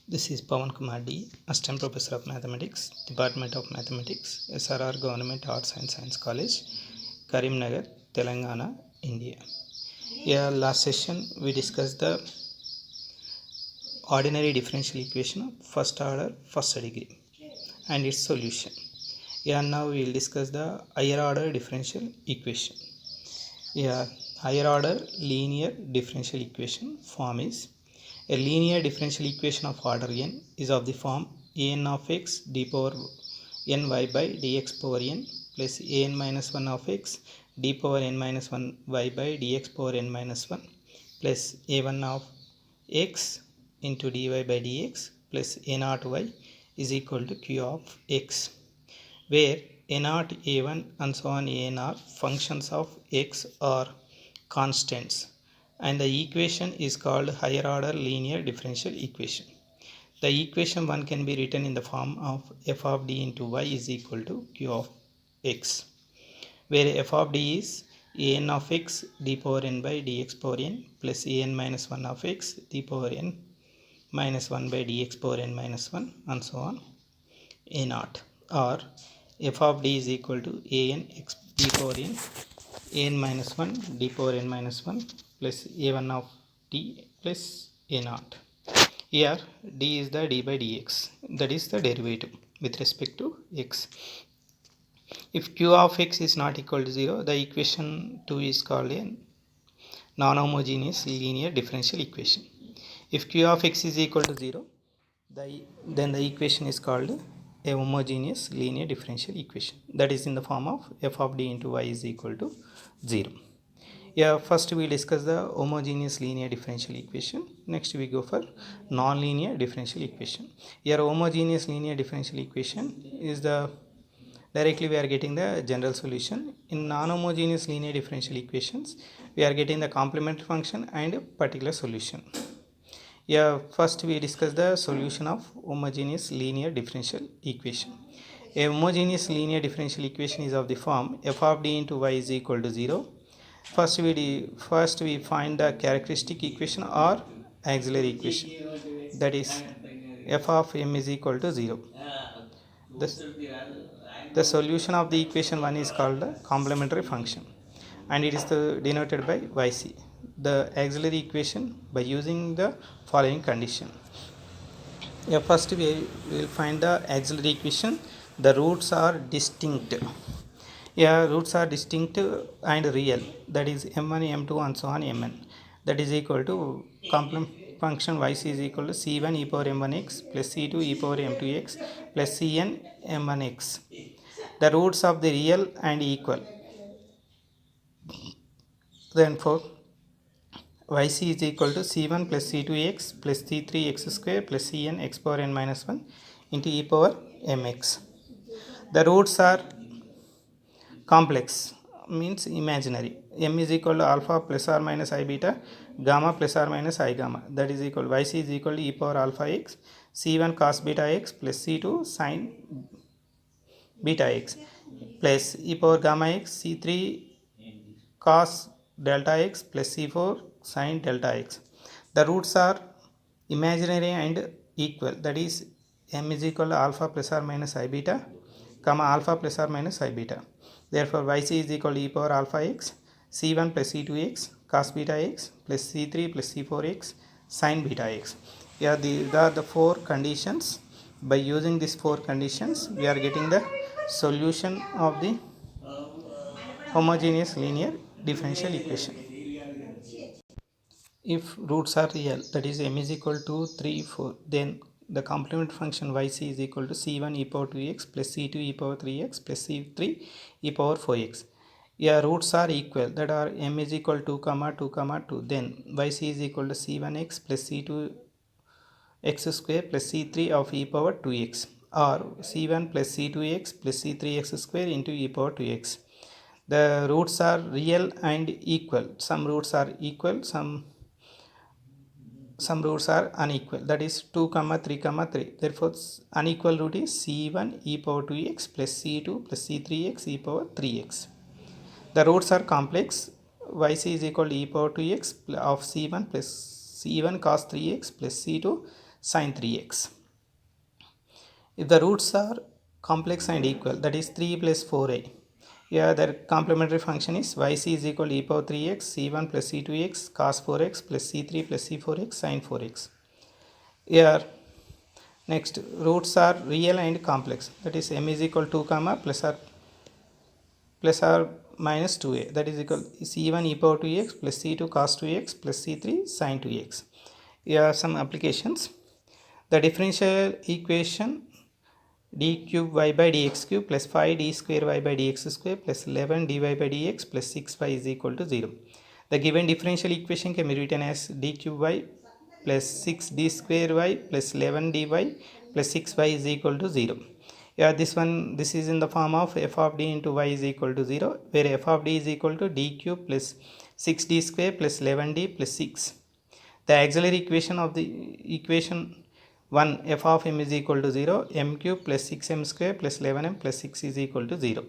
This is Pawan Kumar D, Assistant Professor of Mathematics, Department of Mathematics, SRR Government Arts and Science College, Karimnagar, Telangana, India. Yeah, last session we discussed the ordinary differential equation of first order, first degree and its solution. Yeah, now we will discuss the higher order differential equation. Yeah, higher order linear differential equation form is a linear differential equation of order n is of the form an of x d power n y by dx power n plus an minus 1 of x d power n minus 1 y by dx power n minus 1 plus a1 of x into dy by dx plus a naught y is equal to q of x, where a naught, a1 and so on an are functions of x or constants, and the equation is called higher order linear differential equation. The equation 1 can be written in the form of f of d into y is equal to q of x, where f of d is an of x d power n by dx power n plus an minus 1 of x d power n minus 1 by dx power n minus 1 and so on a naught, or f of d is equal to an x d power n minus 1 d power n minus 1 plus a1 of d plus a naught. Here d is the d by dx, that is the derivative with respect to x. If q of x is not equal to 0, the equation 2 is called a non-homogeneous linear differential equation. If q of x is equal to 0, then the equation is called a homogeneous linear differential equation, that is in the form of f of d into y is equal to 0. Yeah, first we discuss the homogeneous linear differential equation. Next we go for non-linear differential equation. Here homogeneous linear differential equation is the directly we are getting the general solution. In non-homogeneous linear differential equations we are getting the complementary function and particular solution. Yeah, first we discuss the solution of homogeneous linear differential equation. A homogeneous linear differential equation is of the form f of d into y is equal to 0. First we find the characteristic equation or auxiliary equation, that is f of m is equal to 0. The solution of the equation 1 is called the complementary function, and it is denoted by yc. The auxiliary equation by using the following condition. Yeah, first we will find the auxiliary equation. The roots are distinct. Yeah, roots are distinct and real, that is m1 m2 and so on mn, that is equal to complement function yc is equal to c1 e power m1x plus c2 e power m2x plus cn m1x. The roots of the real and equal, therefore yc is equal to c1 plus c2x plus c3x square plus cn x power n minus 1 into e power mx. The roots are complex, means imaginary. M is equal to alpha plus or minus I beta, gamma plus or minus I gamma, that is equal to yc is equal to e power alpha x c1 cos beta x plus c2 sin beta x plus e power gamma x c3 cos delta x plus c4 sin delta x. The roots are imaginary and equal, that is m is equal to alpha plus or minus I beta, comma alpha plus or minus I beta. Therefore yc is equal to e power alpha x c1 plus c2x cos beta x plus c3 plus c4x sin beta x. Yeah, these are the four conditions. By using these four conditions we are getting the solution of the homogeneous linear differential equation. If roots are real, that is m is equal to 3 4, then the complement function yc is equal to c1 e power 2x plus c2 e power 3x plus c3 e power 4x. Yeah, roots are equal, that are m is equal to 2 comma 2 comma 2, then yc is equal to c1x plus c2 x square plus c3 of e power 2x, or c1 plus c2x plus c3x square into e power 2x. The roots are real and equal. Some roots are equal, some roots are unequal, that is 2 comma 3 comma 3. Therefore unequal root is c1 e power 2x plus c2 plus c3x e power 3x. The roots are complex. Yc is equal to e power 2x of c1 plus c1 cos 3x plus c2 sine 3x. If the roots are complex and equal, that is 3 plus 4a, here their complementary function is yc is equal to e power 3x c1 plus c2x cos 4x plus c3 plus c4x sin 4x. Here next roots are real and complex, that is m is equal to 2 comma plus or minus 2a, that is equal c1 e power 2x plus c2 cos 2x plus c3 sin 2x. Here are some applications. The differential equation d cube y by dx cube plus 5 d square y by dx square plus 11 dy by dx plus 6y is equal to 0. The given differential equation can be written as d cube y plus 6 d square y plus 11 dy plus 6y is equal to 0. Yeah, this is in the form of f of d into y is equal to 0, where f of d is equal to d cube plus 6d square plus 11d plus 6. The auxiliary equation of the equation 1 f of m is equal to 0, m cube plus 6m square plus 11m plus 6 is equal to 0.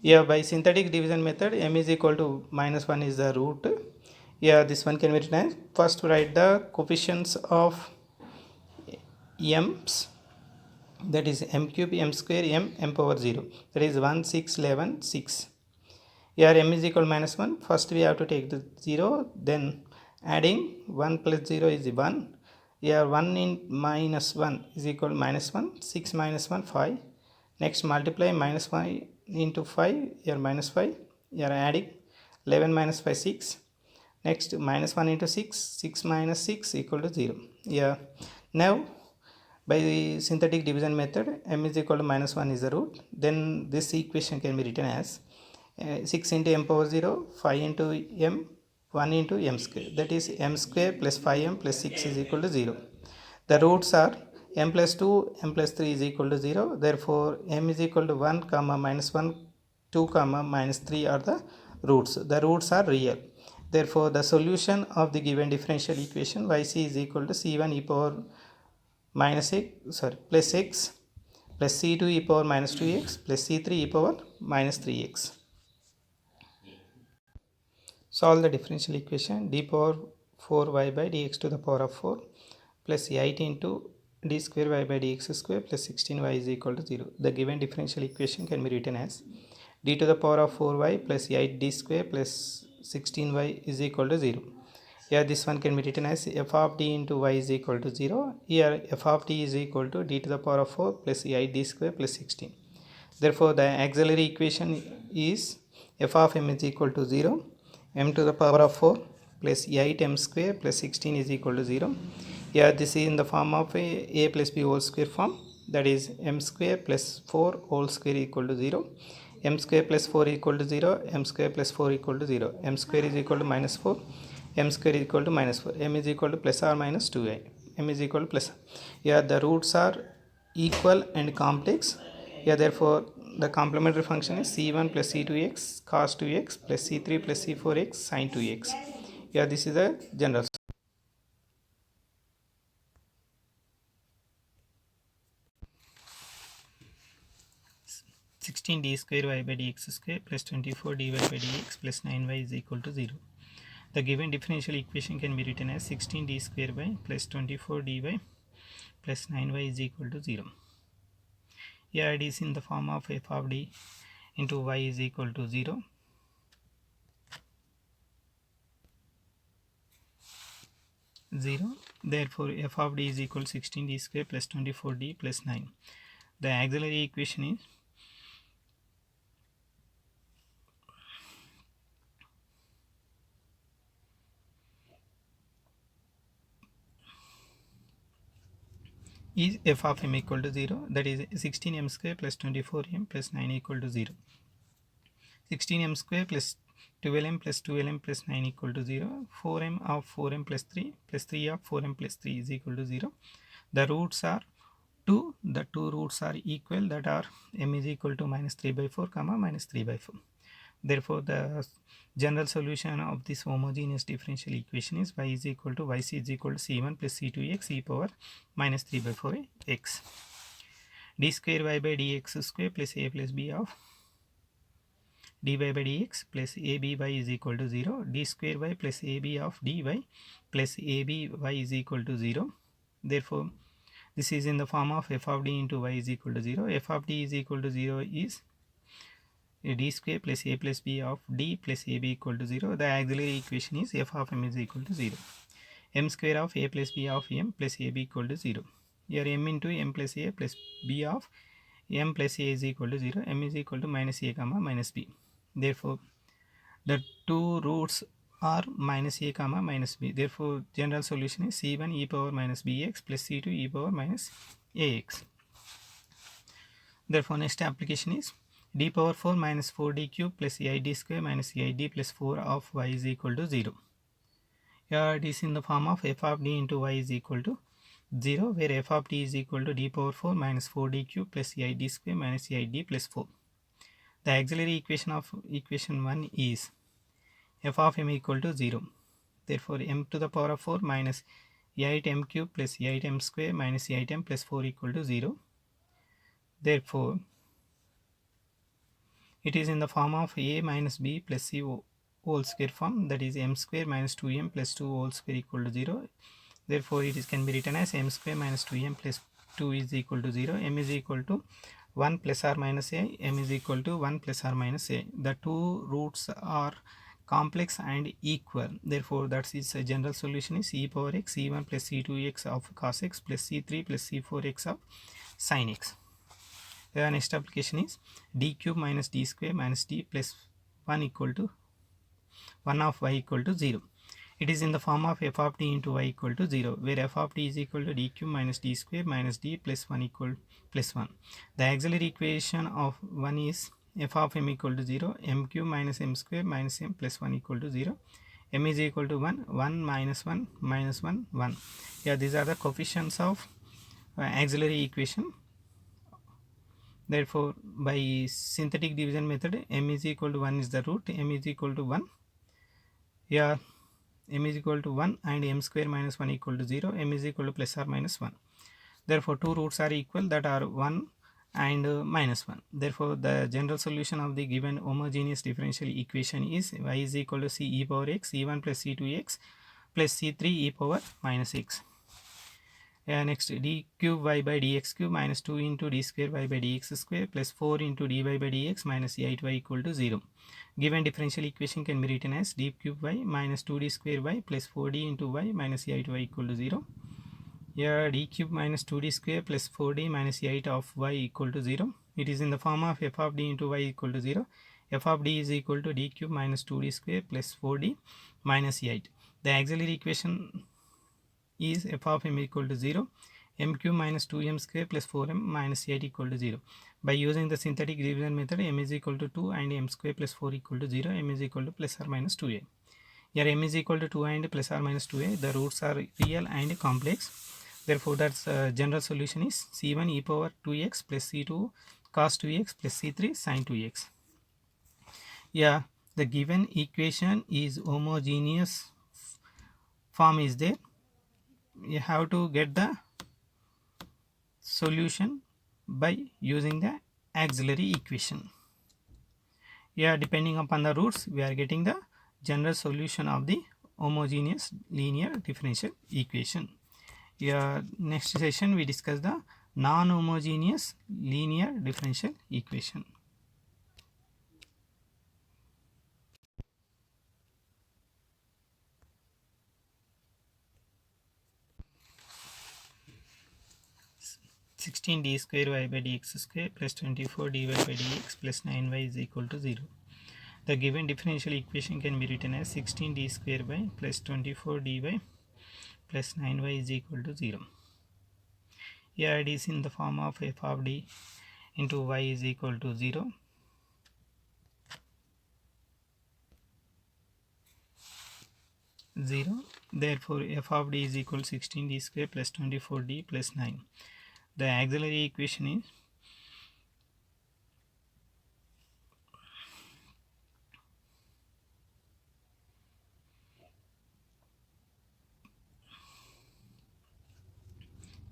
Here by synthetic division method, m is equal to minus 1 is the root. Here this one can be written as, first write the coefficients of m's, that is m cube, m square, m power 0, that is 1, 6, 11, 6. Here m is equal to minus 1, first we have to take the 0, then adding 1 plus 0 is 1. Here 1 in minus 1 is equal to minus 1, 6 minus 1, 5. Next multiply minus 5 into 5, here minus 5, here adding 11 minus 5, 6. Next minus 1 into 6, 6 minus 6 equal to 0. Here now by the synthetic division method, m is equal to minus 1 is the root. Then this equation can be written as 6 into m power 0, 5 into m, 1 into m square, that is m square plus 5m plus 6 is equal to 0. The roots are m plus 2, m plus 3 is equal to 0. Therefore, m is equal to 1 comma minus 1, 2 comma minus 3 are the roots. The roots are real. Therefore, the solution of the given differential equation yc is equal to c1 e power minus x, plus x plus c2 e power minus 2x plus c3 e power minus 3x. Solve the differential equation d power 4y by dx to the power of 4 plus 8 into d square y by dx square plus 16y is equal to 0. The given differential equation can be written as d to the power of 4y plus 8d square plus 16y is equal to 0. Here this one can be written as f of d into y is equal to 0. Here f of d is equal to d to the power of 4 plus 8d square plus 16. Therefore, the auxiliary equation is f of m is equal to 0, m to the power of 4 plus 8m square plus 16 is equal to 0. Here this is in the form of a plus b whole square form, that is m square plus 4 whole square equal to 0. M square plus 4 equal to 0, m square plus 4 equal to 0, m square is equal to minus 4, m square is equal to minus 4, m is equal to plus or minus 2a, m is equal to plus. Here the roots are equal and complex. Here therefore the complementary function is c1 plus c2x cos 2x plus c3 plus c4x sin 2x. Here this is a general. 16d square y by dx square plus 24 dy by dx plus 9y is equal to 0. The given differential equation can be written as 16d square y plus 24 dy plus 9y is equal to 0. Here it is in the form of f of d into y is equal to 0. Therefore, f of d is equal to 16d square plus 24d plus 9. The auxiliary equation is f of m equal to 0, that is 16m square plus 24m plus 9 equal to 0. 16m square plus 12m plus 12m plus 9 equal to 0. 4m of 4m plus 3 of 4m plus 3 is equal to 0. The roots are 2. The two roots are equal, that are m is equal to minus 3 by 4 comma minus 3 by 4. Therefore, the general solution of this homogeneous differential equation is y is equal to yc is equal to c1 plus c2x e power minus 3 by 4 x. D square y by dx square plus a plus b of dy by dx plus aby is equal to 0. D square y plus ab of dy plus aby is equal to 0. Therefore, this is in the form of f of d into y is equal to 0. F of d is equal to 0 is d square plus a plus b of d plus ab equal to 0. The auxiliary equation is f of m is equal to 0. M square of a plus b of m plus ab equal to 0. Here m into m plus a plus b of m plus a is equal to 0. M is equal to minus a comma minus b. Therefore, the two roots are minus a comma minus b. Therefore, general solution is c1 e power minus bx plus c2 e power minus ax. Therefore, next application is d power 4 minus 4d cube plus id square minus id plus 4 of y is equal to 0. Here it is in the form of f of d into y is equal to 0, where f of d is equal to d power 4 minus 4d cube plus id square minus id plus 4. The auxiliary equation of equation 1 is f of m equal to 0. Therefore, m to the power of 4 minus 8m cube plus 8m square minus 8m plus 4 equal to 0. Therefore, it is in the form of a minus b plus c whole square form, that is m square minus 2m plus 2 whole square equal to 0. Therefore, it can be written as m square minus 2m plus 2 is equal to 0. M is equal to 1 plus or minus a. M is equal to 1 plus or minus a. The two roots are complex and equal. Therefore, that is a general solution is e power x c1 plus c2x of cos x plus c3 plus c4x of sin x. The next application is d cube minus d square minus d plus 1 equal to 1 of y equal to 0. It is in the form of f of d into y equal to 0, where f of d is equal to d cube minus d square minus d plus 1 equal plus 1. The auxiliary equation of 1 is f of m equal to 0, m cube minus m square minus m plus 1 equal to 0. M is equal to 1, 1 minus 1 minus 1, 1. Yeah, these are the coefficients of auxiliary equation. Therefore, by synthetic division method, m is equal to 1 is the root, m is equal to 1. Yeah, m is equal to 1 and m square minus 1 equal to 0, m is equal to plus or minus 1. Therefore, two roots are equal, that are 1 and minus 1. Therefore, the general solution of the given homogeneous differential equation is y is equal to c e power x c1 plus c2x plus c3 e power minus x. Next, d cube y by dx cube minus 2 into d square y by dx square plus 4 into dy by dx minus 8y equal to 0. Given differential equation can be written as d cube y minus 2d square y plus 4d into y minus 8y equal to 0. Here d cube minus 2d square plus 4d minus 8 of y equal to 0. It is in the form of f of d into y equal to 0. F of d is equal to d cube minus 2d square plus 4d minus 8. The auxiliary equation is f of m equal to 0, m cube minus 2m square plus 4m minus 8 equal to 0. By using the synthetic division method, m is equal to 2 and m square plus 4 equal to 0, m is equal to plus or minus 2a. Here m is equal to 2 and plus or minus 2a, the roots are real and complex. Therefore, that's general solution is c1 e power 2x plus c2 cos 2x plus c3 sin 2x. Yeah, the given equation is homogeneous form is there. You have to get the solution by using the auxiliary equation. Yeah, depending upon the roots, we are getting the general solution of the homogeneous linear differential equation. Yeah, next session we discuss the non-homogeneous linear differential equation. (16) d square y by dx square plus 24 dy by dx plus 9y is equal to 0. The given differential equation can be written as 16 d square y plus 24 dy plus 9y is equal to 0. Here it is in the form of f of d into y is equal to 0. Therefore, f of d is equal to 16 d square plus 24 d plus 9. The auxiliary equation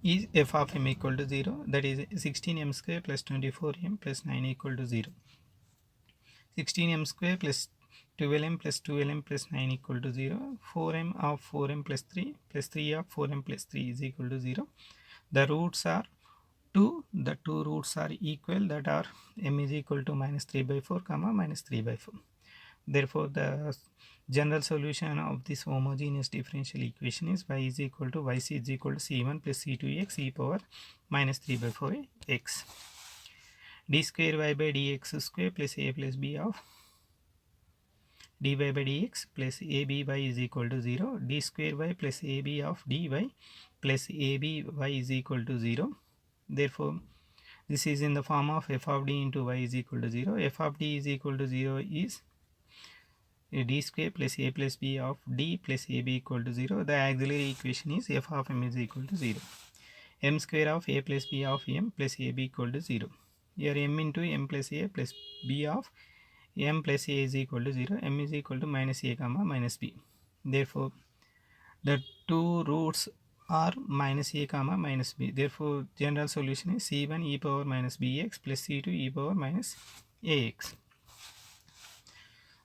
is f of m equal to 0, that is 16m square plus 24m plus 9 equal to 0. 16m square plus 12m plus 12m plus 9 equal to 0. 4m of 4m plus 3 of 4m plus 3 is equal to 0. The roots are 2. The two roots are equal, that are m is equal to minus 3 by 4 comma minus 3 by 4. Therefore, the general solution of this homogeneous differential equation is y is equal to yc is equal to c1 plus c2x e power minus 3 by 4 x. D square y by dx square plus a plus b of dy by dx plus aby is equal to 0. D square y plus ab of dy plus aby is equal to 0. Therefore, this is in the form of f of d into y is equal to 0. F of d is equal to 0 is d square plus a plus b of d plus ab equal to 0. The auxiliary equation is f of m is equal to 0. M square of a plus b of m plus ab equal to 0. Here m into m plus a plus b of m plus a is equal to 0. M is equal to minus a comma minus b. Therefore, the two roots are minus a comma minus b. Therefore, general solution is c1 e power minus bx plus c2 e power minus ax.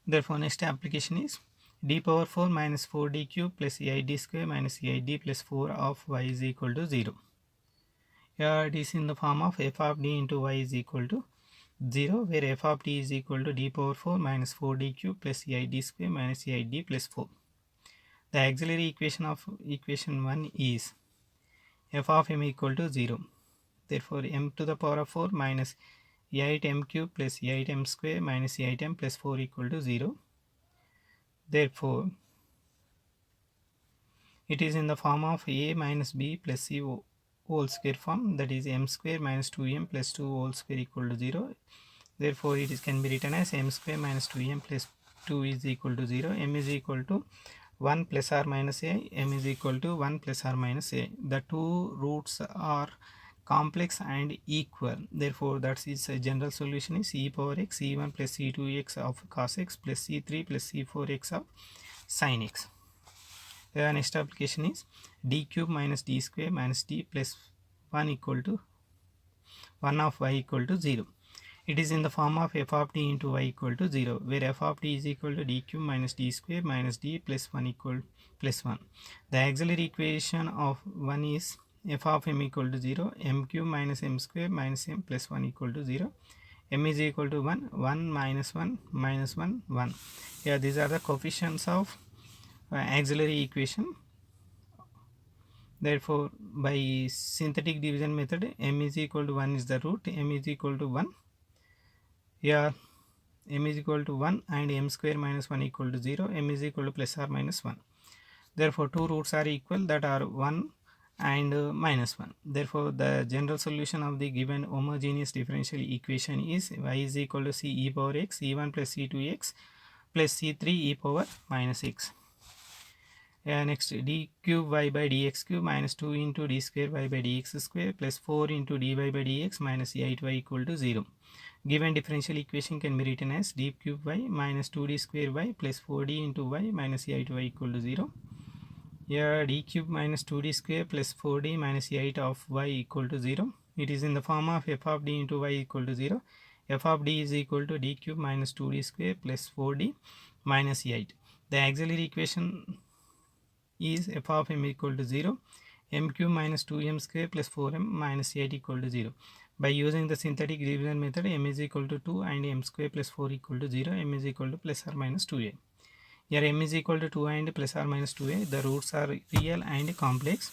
Therefore, next application is d power 4 minus 4d cube plus 8d square minus 8d plus 4 of y is equal to 0. Here it is in the form of f of d into y is equal to 0, where f of d is equal to d power 4 minus 4d cube plus 8d square minus 8d plus 4. The auxiliary equation of equation 1 is f of m equal to 0. Therefore, m to the power of 4 minus 8m cube plus 8m square minus 8m plus 4 equal to 0. Therefore, it is in the form of a minus b plus c whole square form, that is m square minus 2m plus 2 whole square equal to 0. Therefore, it can be written as m square minus 2m plus 2 is equal to 0. M is equal to 1 plus or minus a, m is equal to 1 plus or minus a. The two roots are complex and equal. Therefore, that is a general solution is e power x c1 plus c2x of cos x plus c3 plus c4x of sin x. The next application is d cube minus d square minus d plus 1 equal to 1 of y equal to 0. It is in the form of f of d into y equal to 0, where f of d is equal to d cube minus d square minus d plus 1 equal plus 1. The auxiliary equation of 1 is f of m equal to 0, m cube minus m square minus m plus 1 equal to 0. M is equal to 1, 1 minus 1 minus 1, 1. Here these are the coefficients of auxiliary equation. Therefore, by synthetic division method, m is equal to 1 is the root, m is equal to 1. Here m is equal to 1 and m square minus 1 equal to 0, m is equal to plus or minus 1. Therefore, two roots are equal, that are 1 and minus 1. Therefore, the general solution of the given homogeneous differential equation is y is equal to c e power x c1 plus c2x plus c3 e power minus x. Next, d cube y by dx cube minus 2 into d square y by dx square plus 4 into dy by dx minus 8y equal to 0. Given differential equation can be written as d cube y minus 2d square y plus 4d into y minus 8y equal to 0. Here d cube minus 2d square plus 4d minus 8 of y equal to 0. It is in the form of f of d into y equal to 0. F of d is equal to d cube minus 2d square plus 4d minus 8. The auxiliary equation is f of m equal to 0, m cube minus 2m square plus 4m minus 8 equal to 0. By using the synthetic division method, m is equal to 2 and m square plus 4 equal to 0, m is equal to plus or minus 2a. Here m is equal to 2 and plus or minus 2a. The roots are real and complex.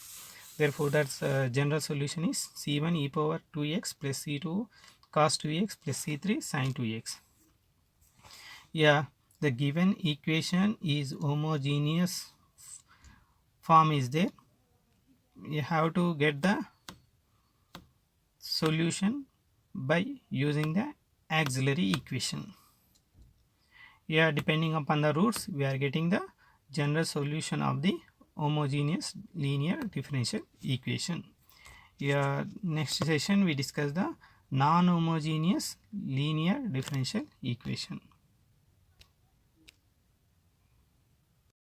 Therefore, that's general solution is c1 e power 2x plus c2 cos 2x plus c3 sin 2x. Yeah, the given equation is homogeneous form is there. You have to get the solution by using the auxiliary equation. Here, depending upon the roots, we are getting the general solution of the homogeneous linear differential equation. Here, next session we discuss the non-homogeneous linear differential equation.